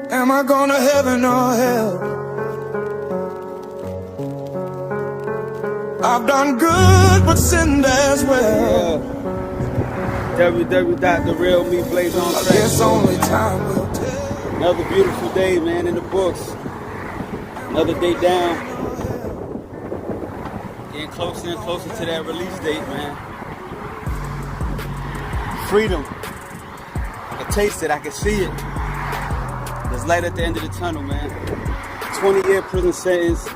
Am I going to heaven or hell? I've done good but sinned as well. ww.TheRealMe plays on I track. guess only time will tell. Another beautiful day, man, in the books. Another day down. Getting closer and closer to that release date, man. Freedom. I can taste it. I can see it. There's light at the end of the tunnel, man. 20-year prison sentence.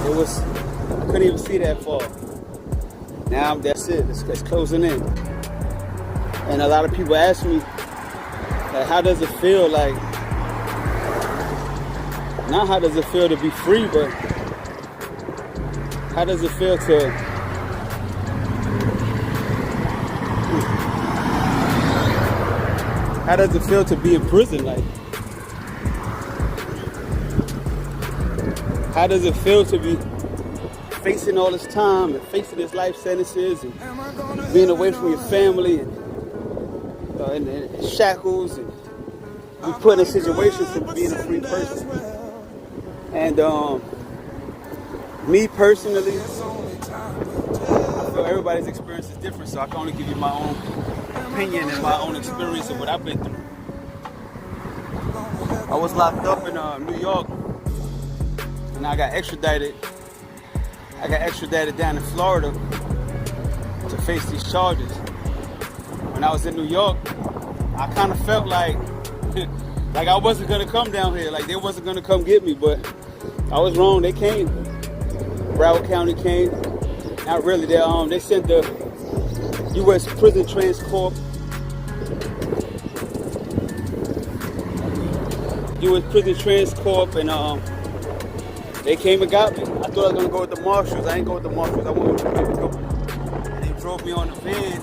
I couldn't even see that far. Now that's it. It's closing in. And a lot of people ask me, like, how does it feel? Like, not how does it feel to be free, but how does it feel to be in prison? Like, how does it feel to be facing all this time and facing this life sentences and being away from your family and shackles and be put in a situation for being a free person? And me personally, I feel everybody's experience is different, so I can only give you my own opinion and my own experience of what I've been through. I was locked up in New York, and I got extradited. Down in Florida to face these charges. When I was in New York, I kind of felt like I wasn't gonna come down here, like they wasn't gonna come get me, but I was wrong. They came. Broward County came. Not really. They sent the U.S. Prison Transcorp. U.S. Prison Transcorp, and they came and got me. I thought I was gonna go with the marshals. I ain't go with the marshals. I went with the people. And they drove me on the van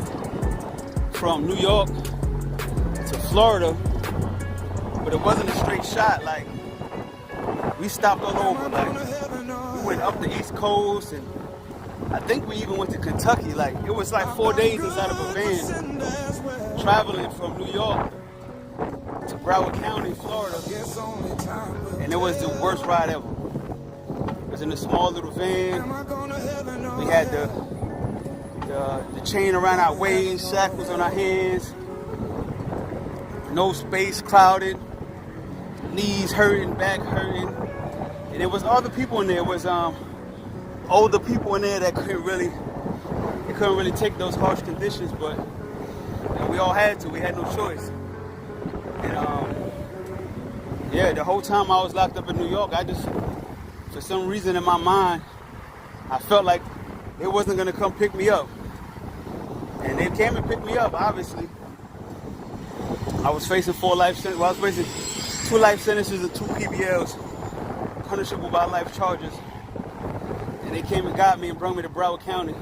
from New York to Florida, but it wasn't a straight shot. Like, we stopped all over. Like, we went up the East Coast, and I think we even went to Kentucky. Like, it was like 4 days inside of a van, traveling from New York to Broward County, Florida, and it was the worst ride ever. It was in a small little van. We had the chain around our waist, shackles on our hands, no space, crowded, knees hurting, back hurting, and there was other people in there. It was older people in there that couldn't really take those harsh conditions, but we all had to. We had no choice. And the whole time I was locked up in New York, for some reason in my mind, I felt like they wasn't gonna come pick me up. And they came and picked me up, obviously. I was facing 4 life sentences. Well, I was facing 2 life sentences and 2 PBLs, punishable by life charges. And they came and got me and brought me to Broward County.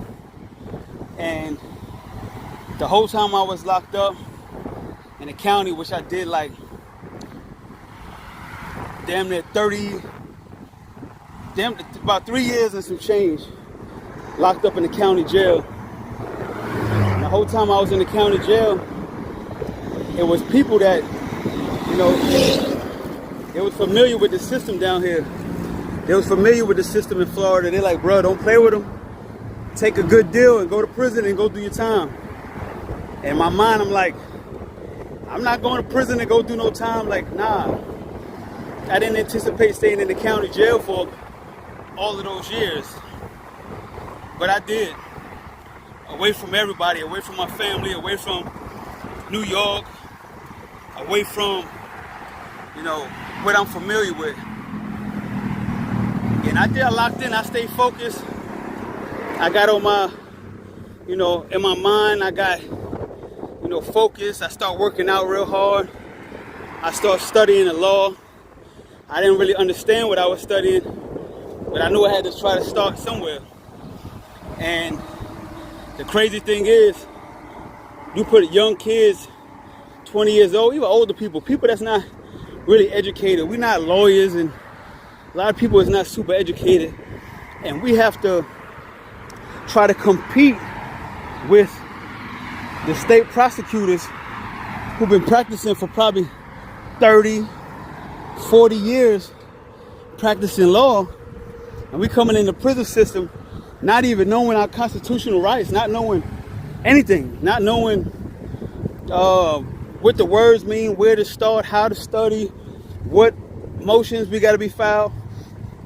And the whole time I was locked up in the county, which I did like about 3 years and some change, locked up in the county jail. And the whole time I was in the county jail, it was people that, they was familiar with the system down here. They was familiar with the system in Florida. They're like, bro, don't play with them. Take a good deal and go to prison and go do your time. In my mind, I'm like, I'm not going to prison and go do no time. Like, nah. I didn't anticipate staying in the county jail for all of those years. But I did. Away from everybody, away from my family, away from New York, away from, what I'm familiar with. And I locked in, I stayed focused. I got on my, in my mind, I got, focused. I started working out real hard. I started studying the law. I didn't really understand what I was studying, but I knew I had to try to start somewhere. And the crazy thing is, you put young kids, 20 years old, even older people that's not really educated. We're not lawyers, and a lot of people is not super educated. And we have to try to compete with the state prosecutors who've been practicing for probably 30, 40 years practicing law, and we coming in the prison system not even knowing our constitutional rights, not knowing anything, not knowing what the words mean, where to start, how to study, what motions we got to be filed.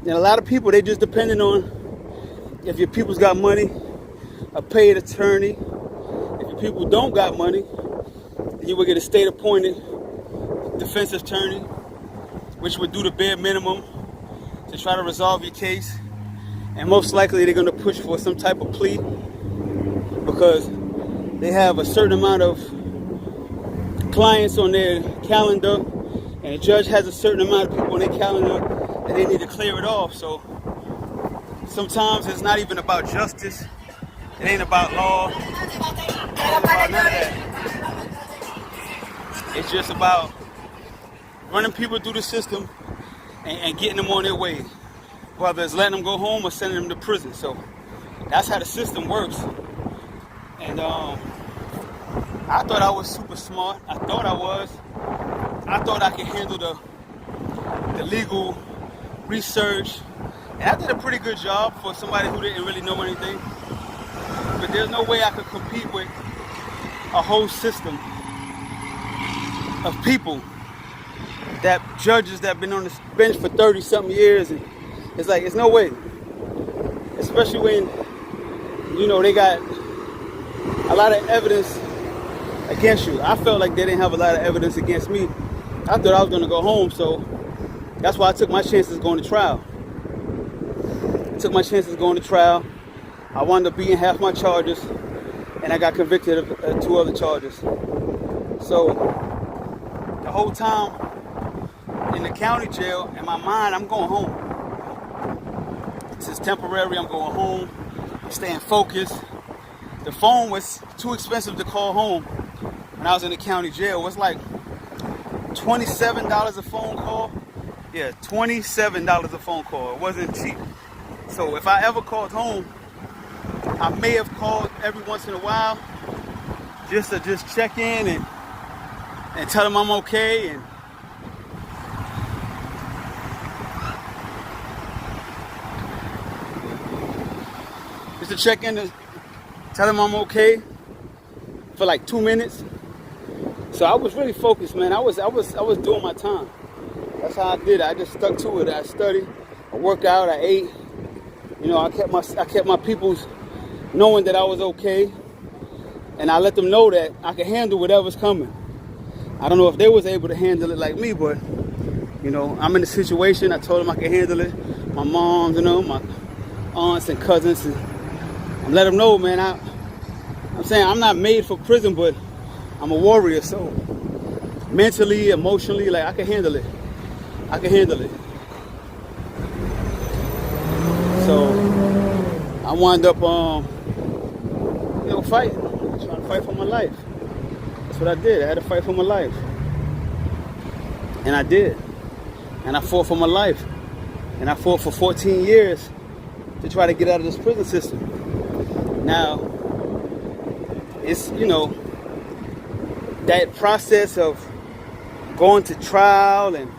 And a lot of people, they just depending on if your people's got money, a paid attorney. If your people don't got money, you will get a state appointed defense attorney, which would do the bare minimum to try to resolve your case. And most likely they're going to push for some type of plea because they have a certain amount of clients on their calendar, and the judge has a certain amount of people on their calendar that they need to clear it off. So sometimes it's not even about justice. It ain't about law. It ain't about none of that. It's just about running people through the system and getting them on their way, whether it's letting them go home or sending them to prison. So that's how the system works. And I thought I was super smart. I thought I was. I thought I could handle the legal research. And I did a pretty good job for somebody who didn't really know anything. But there's no way I could compete with a whole system of people, that judges that have been on the bench for 30-something years. And it's like, it's no way. Especially when, you know, they got a lot of evidence against you. I felt like they didn't have a lot of evidence against me. I thought I was going to go home, so that's why I took my chances going to trial. I took my chances going to trial. I wound up beating half my charges, and I got convicted of 2 other charges. So the whole time in the county jail, in my mind, I'm going home. This is temporary. I'm going home. I'm staying focused. The phone was too expensive to call home when I was in the county jail. It was like $27 a phone call. Yeah, $27 a phone call. It wasn't cheap. So if I ever called home, I may have called every once in a while just to check in and tell them I'm okay, and just to check in and tell them I'm okay for like 2 minutes. So I was really focused, man. I was doing my time. That's how I did it. I just stuck to it. I studied, I worked out, I ate. You know, I kept my peoples knowing that I was okay, and I let them know that I could handle whatever's coming. I don't know if they was able to handle it like me, but you know, I'm in a situation. I told them I could handle it. My moms, you know, my aunts and cousins, and I let them know, man. I'm saying I'm not made for prison, but I'm a warrior. So mentally, emotionally, like I can handle it. I can handle it. So I wound up, fighting, trying to fight for my life. That's what I did. I had to fight for my life. And I did. And I fought for my life. And I fought for 14 years to try to get out of this prison system. Now, it's, you know, that process of going to trial and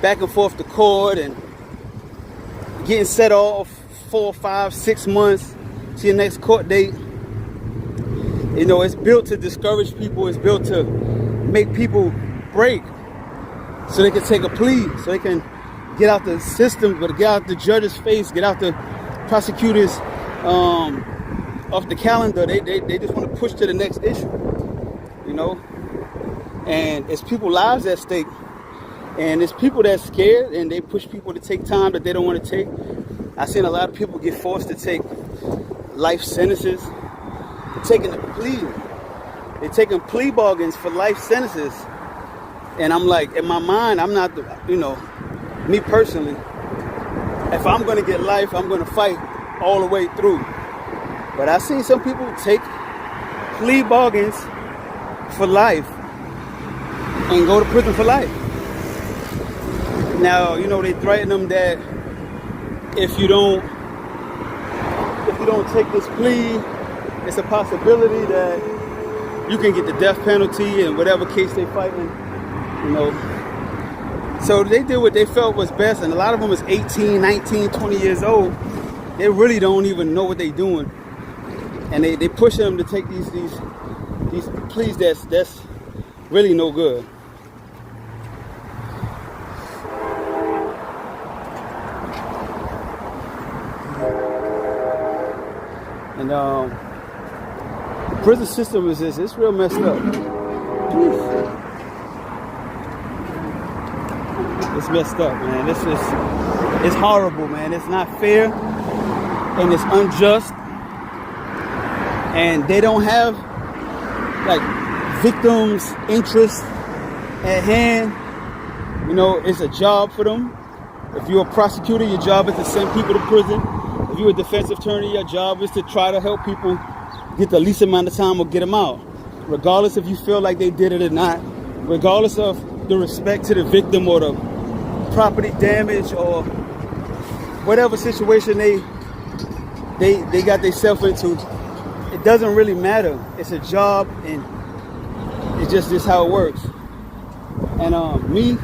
back and forth to court and getting set off 4, 5, 6 months to your next court date. You know, it's built to discourage people. It's built to make people break so they can take a plea, so they can get out the system, but get out the judge's face, get out the prosecutors off the calendar. They just want to push to the next issue, you know. And it's people's lives at stake. And it's people that's scared, and they push people to take time that they don't want to take. I've seen a lot of people get forced to take life sentences. They're taking a plea. They're taking plea bargains for life sentences. And I'm like, in my mind, I'm not, me personally, if I'm going to get life, I'm going to fight all the way through. But I've seen some people take plea bargains for life and go to prison for life. Now, you know, they threaten them that if you don't take this plea, it's a possibility that you can get the death penalty in whatever case they're fighting. You know. So they did what they felt was best, and a lot of them is 18, 19, 20 years old. They really don't even know what they're doing. And they push them to take these pleas that's really no good. And the prison system is it's real messed up. It's messed up, man. It's horrible, man. It's not fair, and it's unjust, and they don't have like victims' interest at hand. You know, it's a job for them. If you're a prosecutor, your job is to send people to prison. If you're a defense attorney, your job is to try to help people get the least amount of time or get them out, regardless if you feel like they did it or not, regardless of the respect to the victim or the property damage or whatever situation they got themselves into. It doesn't really matter. It's a job, and it's just how it works. And me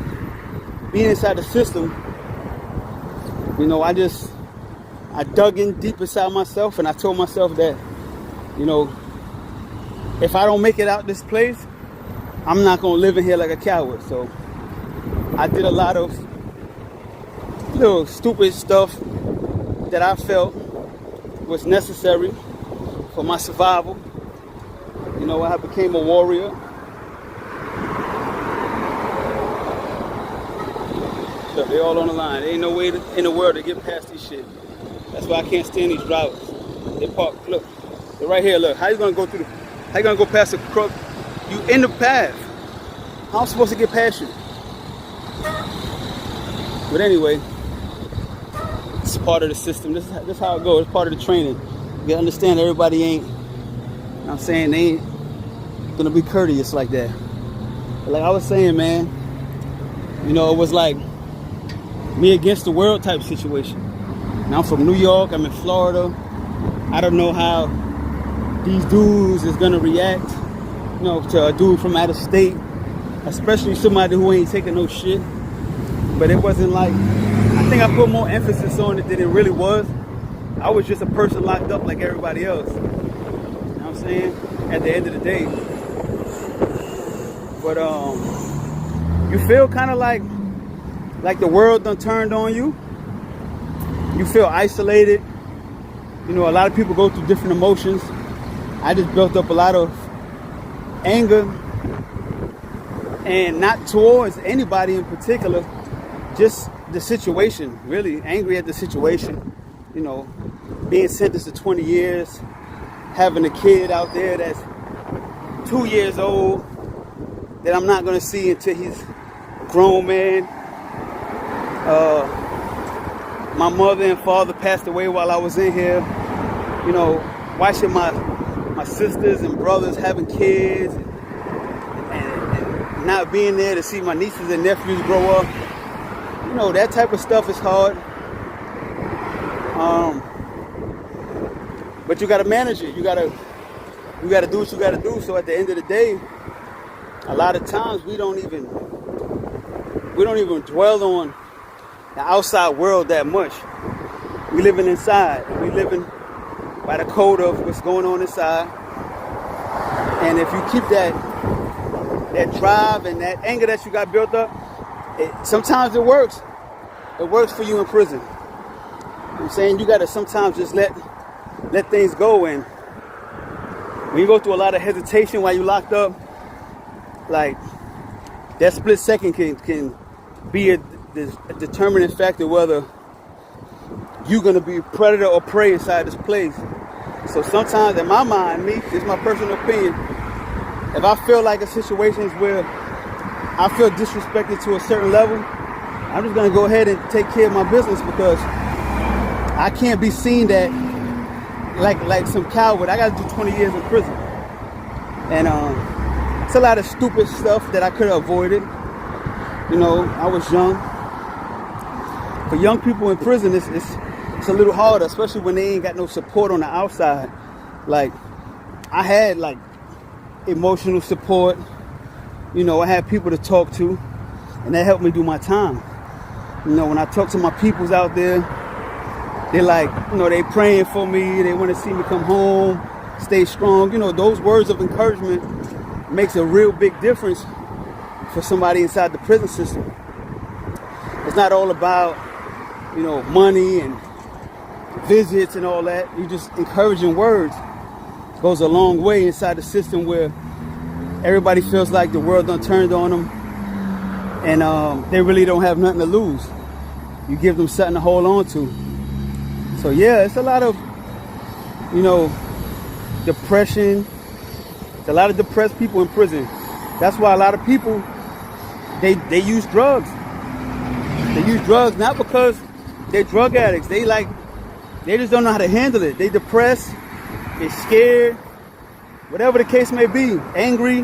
being inside the system, you know, I dug in deep inside myself, and I told myself that, you know, if I don't make it out this place, I'm not gonna live in here like a coward. So I did a lot of little stupid stuff that I felt was necessary for my survival. You know, I became a warrior. Look, they all on the line. There ain't no way in the world to get past this shit. That's why I can't stand these drivers. They park. Look, they're right here. Look, how you gonna go through? How you gonna go past the crook? You in the path. How am I supposed to get past you? But anyway, it's part of the system. This is how it goes. It's part of the training. You gotta understand everybody ain't, you know what I'm saying, they ain't gonna be courteous like that. But like I was saying, man, you know, it was like me against the world type situation. Now I'm from New York, I'm in Florida. I don't know how these dudes is gonna react, you know, to a dude from out of state, especially somebody who ain't taking no shit. But it wasn't like, I think I put more emphasis on it than it really was. I was just a person locked up like everybody else. You know what I'm saying? At the end of the day. But you feel kind of like the world done turned on you. You feel isolated. You know, a lot of people go through different emotions. I just built up a lot of anger, and not towards anybody in particular, just the situation, really angry at the situation. You know, being sentenced to 20 years, having a kid out there that's 2 years old that I'm not gonna see until he's a grown man. My mother and father passed away while I was in here. You know, watching my sisters and brothers having kids, and not being there to see my nieces and nephews grow up. You know, that type of stuff is hard. But you gotta manage it. You gotta do what you gotta do. So at the end of the day, a lot of times we don't even dwell on the outside world that much. We living inside. We living by the code of what's going on inside. And if you keep that drive and that anger that you got built up, sometimes it works. It works for you in prison. You know what I'm saying? You gotta sometimes just let things go. And when you go through a lot of hesitation while you locked up, like that split second can be a determining factor whether you're gonna be predator or prey inside this place. So sometimes, in my mind, this is my personal opinion, if I feel like a situation where I feel disrespected to a certain level, I'm just gonna go ahead and take care of my business, because I can't be seen that like some coward. I gotta do 20 years in prison. And it's a lot of stupid stuff that I could have avoided. You know, I was young. For young people in prison, it's a little harder, especially when they ain't got no support on the outside. Like, I had like emotional support, you know, I had people to talk to, and that helped me do my time. You know, when I talk to my peoples out there, they like, you know, they praying for me. They want to see me come home, stay strong. You know, those words of encouragement makes a real big difference for somebody inside the prison system. It's not all about, you know, money and visits and all that. You just encouraging words goes a long way inside the system where everybody feels like the world done turned on them, and they really don't have nothing to lose. You give them something to hold on to. So yeah, it's a lot of, you know, depression. It's a lot of depressed people in prison. That's why a lot of people, they use drugs. They use drugs not because they're drug addicts. They just don't know how to handle it. They depressed, they're scared, whatever the case may be, angry.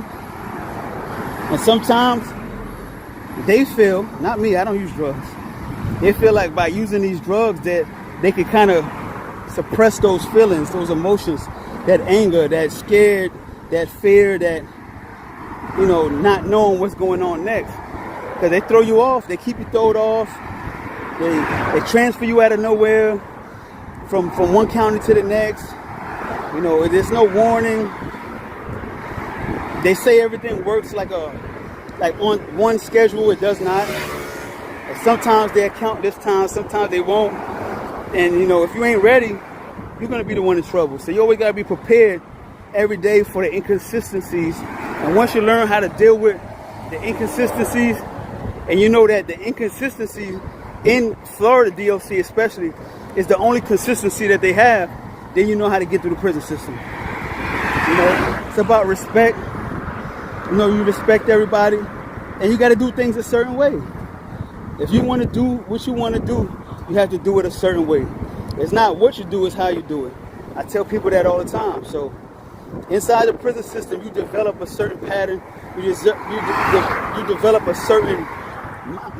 And sometimes they feel, not me, I don't use drugs. They feel like by using these drugs that they can kind of suppress those feelings, those emotions, that anger, that scared, that fear, that, you know, not knowing what's going on next. Because they throw you off, they keep you thrown off, they transfer you out of nowhere from one county to the next. You know, there's no warning. They say everything works like on one schedule. It does not. And sometimes they account this time, sometimes they won't. And you know, if you ain't ready, you're gonna be the one in trouble. So you always gotta be prepared every day for the inconsistencies. And once you learn how to deal with the inconsistencies, and you know that the inconsistency in Florida DOC especially is the only consistency that they have, then you know how to get through the prison system. You know, it's about respect. You know, you respect everybody, and you got to do things a certain way. If you want to do what you want to do, you have to do it a certain way. It's not what you do, it's how you do it. I tell people that all the time. So inside the prison system, you develop a certain pattern. You develop a certain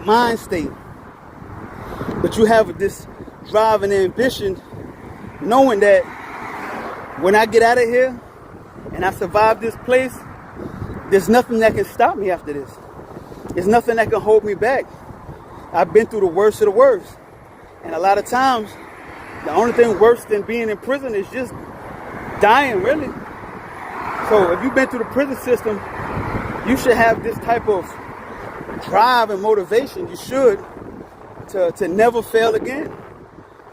mind state. But you have this drive and ambition, knowing that when I get out of here and I survive this place, there's nothing that can stop me after this. There's nothing that can hold me back. I've been through the worst of the worst. And a lot of times, the only thing worse than being in prison is just dying, really. So if you've been through the prison system, you should have this type of drive and motivation. You should, to never fail again.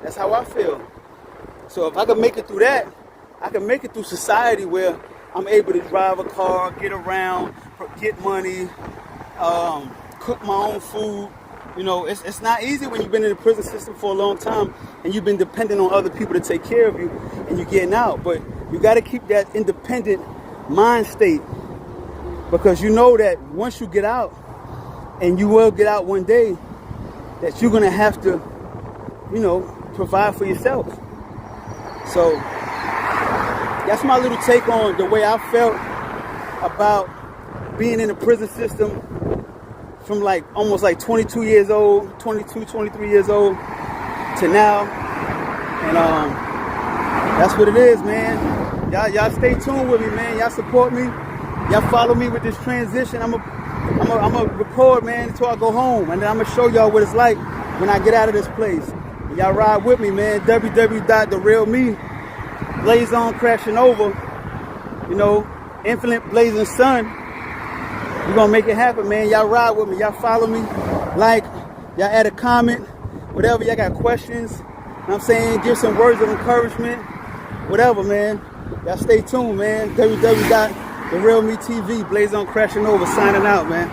That's how I feel. So if I can make it through that, I can make it through society where I'm able to drive a car, get around, get money, cook my own food. You know, it's not easy when you've been in the prison system for a long time and you've been dependent on other people to take care of you and you're getting out. But you got to keep that independent mind state, because you know that once you get out, and you will get out one day, that you're going to have to, you know, provide for yourself. So that's my little take on the way I felt about being in the prison system from like almost like 22 years old, 22, 23 years old to now. And that's what it is, man. Y'all stay tuned with me, man. Y'all support me. Y'all follow me with this transition. I'm a record, man, until I go home. And then I'm going to show y'all what it's like when I get out of this place. And y'all ride with me, man. ww.TheRealMe. Blaze on, crashing over. You know, infinite blazing sun. We're going to make it happen, man. Y'all ride with me. Y'all follow me. Like, y'all add a comment. Whatever, y'all got questions. You know what I'm saying? Give some words of encouragement. Whatever, man. Y'all stay tuned, man. ww.TheRealMe TV. Blaze on, crashing over. Signing out, man.